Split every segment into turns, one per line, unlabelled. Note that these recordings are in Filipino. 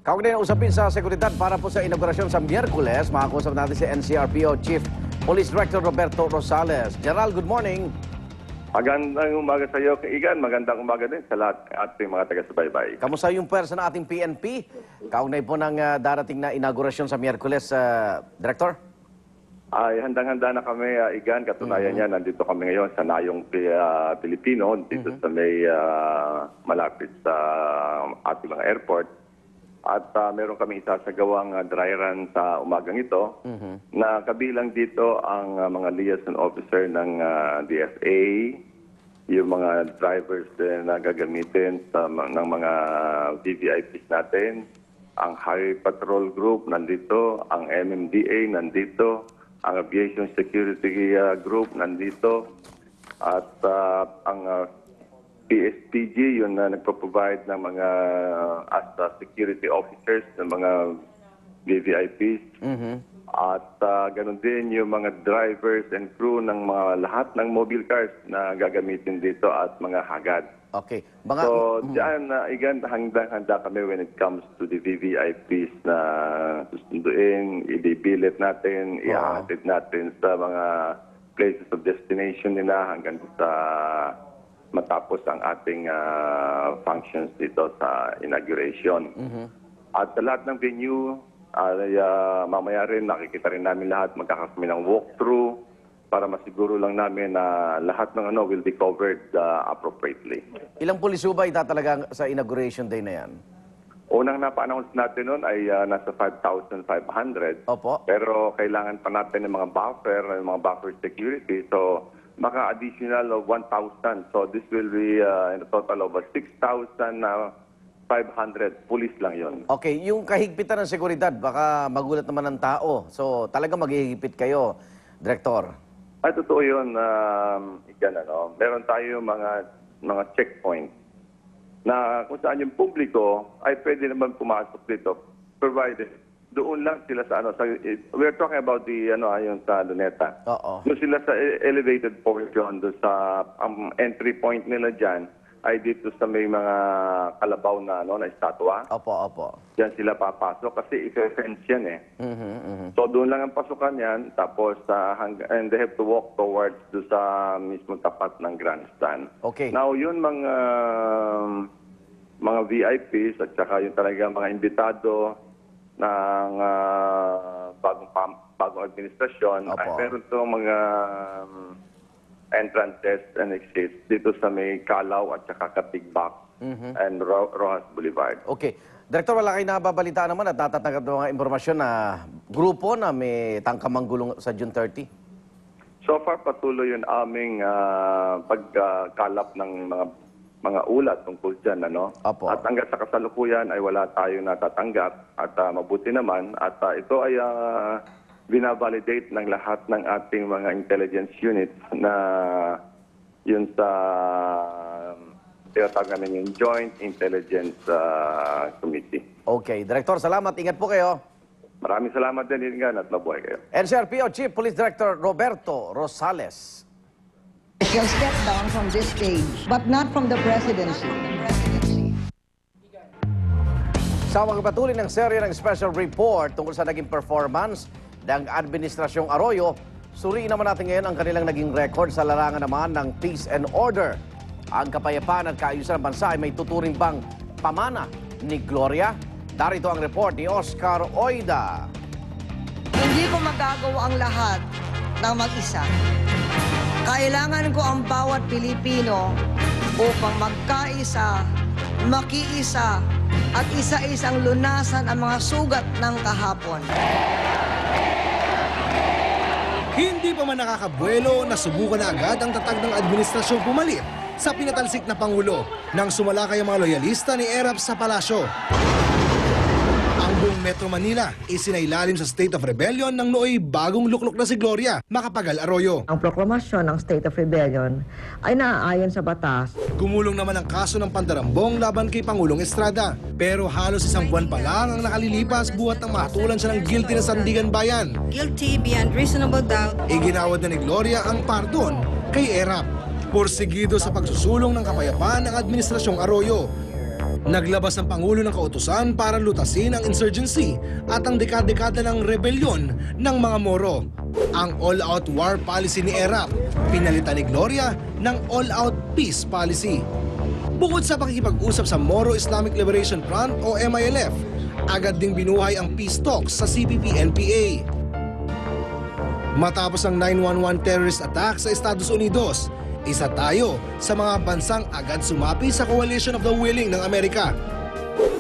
Kaugnay na usapin sa seguridad para po sa inaugurasyon sa Miyerkules, makakusap natin si NCRPO Chief Police Director Roberto Rosales. General, good morning.
Magandang umaga sa iyo, Igan. Magandang umaga din sa lahat ating mga taga-subaybay.
Kamusta yung pwersa ng ating PNP? Kaugnay po ng darating na inaugurasyon sa Miyerkules, Director?
Ay, handang-handa na kami, Igan. Katunayan niya, nandito kami ngayon sa Nayong Pilipino, dito sa may malapit sa ating mga airport. At meron kami isasagawang dry run sa umagang ito na kabilang dito ang mga liaison officer ng DFA, yung mga drivers din na gagamitin ng mga VVIPs natin, ang Highway Patrol Group nandito, ang MMDA nandito, ang Aviation Security Group nandito, at ang PSPG, yun na nagpo-provide ng mga security officers ng mga VVIPs. At ganun din yung mga drivers and crew ng mga lahat ng mobile cars na gagamitin dito at mga hagad.
Okay.
So, diyan, Igan, handa kami when it comes to the VVIPs na susunduin, ibibilit natin, ihahatid natin sa mga places of destination nila hanggang sa matapos ang ating functions dito sa inauguration. At sa lahat ng venue, mamaya rin, nakikita rin namin lahat, magkakasami ng walkthrough para masiguro lang namin na lahat ng will be covered appropriately.
Ilang puliso ba itatalaga sa inauguration day na yan?
Unang napa-announce natin nun ay nasa 5,500.
Opo.
Pero kailangan pa natin ng mga buffer security. So, maka-additional of 1,000. So this will be in a total of 6,500 police lang yon.
Okay, yung kahigpitan ng seguridad, baka magulat naman ng tao. So talaga maghihigpit kayo, Director?
Ay, totoo yun. Meron tayo mga checkpoint na kung saan yung publiko ay pwede naman pumasok dito, provided doon lang sila sa we're talking about the yung sa Luneta. Doon sila sa elevated portion, doon sa entry point nila diyan ay dito sa may mga kalabaw na na estatwa.
Opo.
Diyan sila papasok kasi i-fence yan eh. So doon lang ang pasukan yan, tapos and they have to walk towards doon sa mismo tapat ng grandstand.
Okay.
Now yun mga VIPs at saka yung talaga mga imbitado ng bagong administrasyon, ay meron itong mga entrances and exits dito sa may Calao at saka Katigbak and Rojas Boulevard.
Okay. Director, wala kayo nababalitaan naman at natatanggap ng mga impormasyon na grupo na may tangkamang gulong sa June 30?
So far, patuloy yung aming pagkalap ng mga ulat tungkol dyan,
Opo.
At hanggang sa kasalukuyan ay wala tayong natatanggap at mabuti naman at ito ay binavalidate ng lahat ng ating mga intelligence units na yun sa tinatawag namin yung Joint Intelligence Committee.
Okay. Director, salamat. Ingat po kayo.
Maraming salamat din, Ingan, at mabuhay kayo.
NCRPO Chief Police Director Roberto Rosales.
Shall step down from this stage, but not from the presidency.
Sa pagpatuloy ng serye ng special report tungkol sa naging performance ng Administrasyong Arroyo, suriin naman natin ngayon ang kanilang naging record sa larangan naman ng peace and order. Ang kapayapaan at kaayusan ng bansa ay may tuturing bang pamana ni Gloria? Darito ang report ni Oscar Oida.
Hindi ko magagawa ang lahat ng mag-isa. Kailangan ko ang bawat Pilipino upang magkaisa, makiisa, at isa-isang lunasan ang mga sugat ng kahapon.
Hindi pa man nakakabuelo na subukan na agad ang tatag ng administrasyong pumalit sa pinatalsik na Pangulo nang sumalakay ang mga loyalista ni Erap sa palasyo. Ang buong Metro Manila isinailalim sa state of rebellion ng nooy bagong luklok na si Gloria Macapagal Arroyo.
Ang proklamasyon ng State of Rebellion ay naaayon sa batas.
Gumulong naman ang kaso ng pandarambong laban kay Pangulong Estrada. Pero halos isang buwan pa lang ang nakalilipas buhat ng mahatulan siya ng guilty na Sandigan Bayan.
Guilty beyond reasonable doubt.
Iginawad na ni Gloria ang pardon kay Erap. Porsigido sa pagsusulong ng kapayapaan ng Administrasyong Arroyo. Naglabas ang Pangulo ng kautusan para lutasin ang insurgency at ang dekada-dekada ng rebelyon ng mga Moro. Ang all-out war policy ni ERAP, pinalitan ni Gloria ng all-out peace policy. Bukod sa pakikipag-usap sa Moro Islamic Liberation Front o MILF, agad ding binuhay ang peace talks sa CPP-NPA. Matapos ang 9/11 terrorist attack sa Estados Unidos, isa tayo sa mga bansang agad sumapi sa Coalition of the Willing ng Amerika.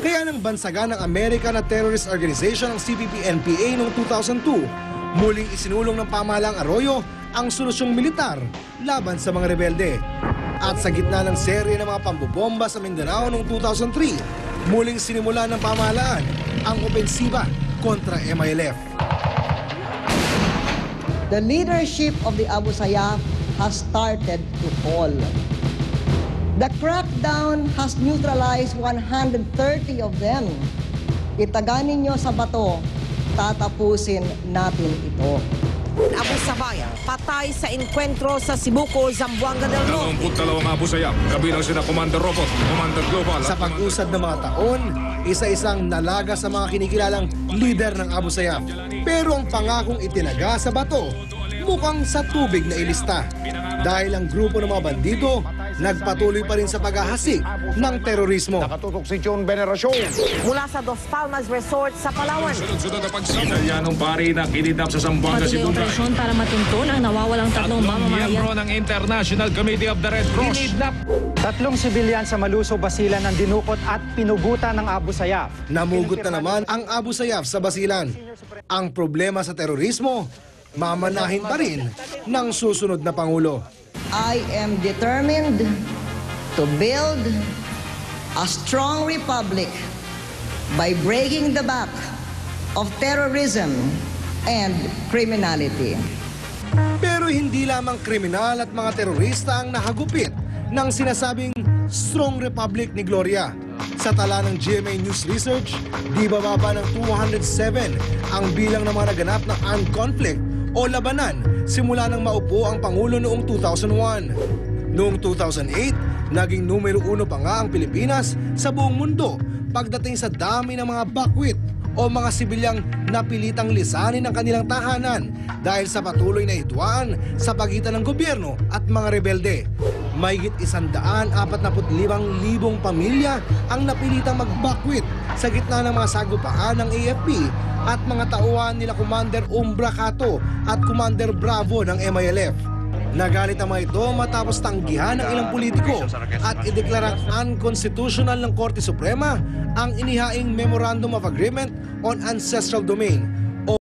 Kaya nang bansagan ng Amerika na terrorist organization ang CPP-NPA noong 2002, muling isinulong ng pamahalaang Arroyo ang solusyong militar laban sa mga rebelde. At sa gitna ng serye ng mga pambobomba sa Mindanao noong 2003, muling sinimula ng pamahalaan ang opensiba kontra MILF.
The leadership of the Abu Sayyaf has started to fall. The crackdown has neutralized 130 of them. Itaganin nyo sa bato, tatapusin natin ito.
Abu Sabaya, patay sa enkwentro sa Sibuco, Zamboanga del Norte.
22 Abu Sayyaf, kabilang sina Commander Robot, Commander Global.
Sa pag-usad ng mga taon, isa-isang nalaga sa mga kinikilalang leader ng Abu Sayyaf. Pero ang pangakong itinaga sa bato, mukhang sa tubig na ilista. Dahil ang grupo ng mga bandido, nagpatuloy pa rin sa paghahasik ng terorismo.
Nakatutok si John Veneracion.
Mula sa Dos Palmas Resort sa Palawan.
Sunod-sunod na pagsama. Italianong pari na kinidnap sa Zamboanga,
Patuloy
Sibunay.
operasyon para matuntun ang nawawalang tatlong mamamayan.
miyembro ng International Committee of the Red Cross.
Tatlong sibilyan sa Maluso, Basilan ang dinukot at pinugutan ng Abu Sayyaf.
Namugot na naman ang Abu Sayyaf sa Basilan. Ang problema sa terorismo, mamanahin pa rin ng susunod na Pangulo.
I am determined to build a strong republic by breaking the back of terrorism and criminality.
Pero hindi lamang kriminal at mga terorista ang nahagupit ng sinasabing strong republic ni Gloria. Sa tala ng GMA News Research, di bababa ng 207 ang bilang ng mga naganap na armed conflict o labanan simula nang maupo ang Pangulo noong 2001. Noong 2008, naging numero 1 pa nga ang Pilipinas sa buong mundo pagdating sa dami ng mga bakwit o mga sibilyang napilitang lisanin ang kanilang tahanan dahil sa patuloy na hidwaan sa pagitan ng gobyerno at mga rebelde. Mahigit 145,000 pamilya ang napilitang magbakwit sa gitna ng mga sagupaan ng AFP at mga tauhan nila Commander Umbra Cato at Commander Bravo ng MILF. Nagalit ang mga ito matapos tanggihan ng ilang politiko at ideklarang unconstitutional ng Korte Suprema ang inihaing Memorandum of Agreement on Ancestral Domain